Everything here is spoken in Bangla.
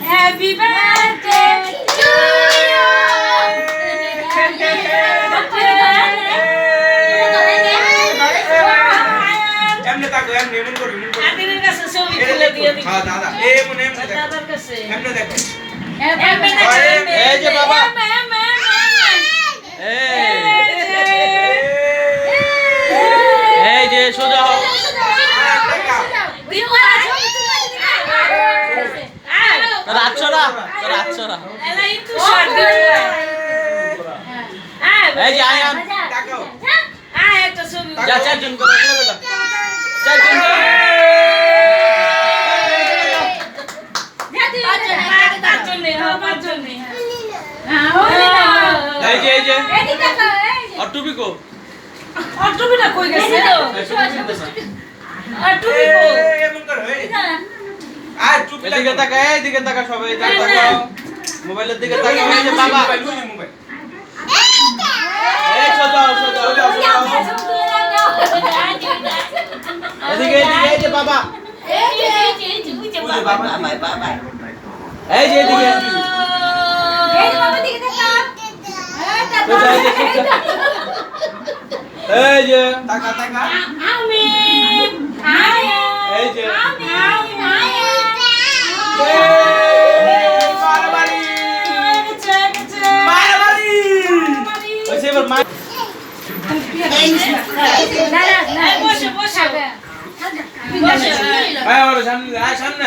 Happy birthday to you. এমনে তাকো এমনে এমন করবি আদিনের কাছে ছবি তুলে দিয়ে দিই হ্যাঁ দাদা এই মনে এমনে দেখো দাদার কাছে এমনে দেখো এই যে বাবা এই যে সোজা হও রাতছড়া এলাই তো শর্ট এই যে আয়ান তাকাও একটা ছবি যা চারজন করে চলে দাও চারজন পাঁচজন নেই হ্যাঁ এই যে অটুবি কো অটুবিটা কই গেছে অটুবি কো এমন কর এই আর চুপ এদিকে তাকা সবাই তাকাও মোবাইলের দিকে তাকাও এই যে বাবা মোবাইল এই সোজা এদিকে এই যে বাবা এই যে বাবা এই যে এদিকে এই যে বাবা দিকে তাকাও এই যে তাকা আমি এই যে সামনে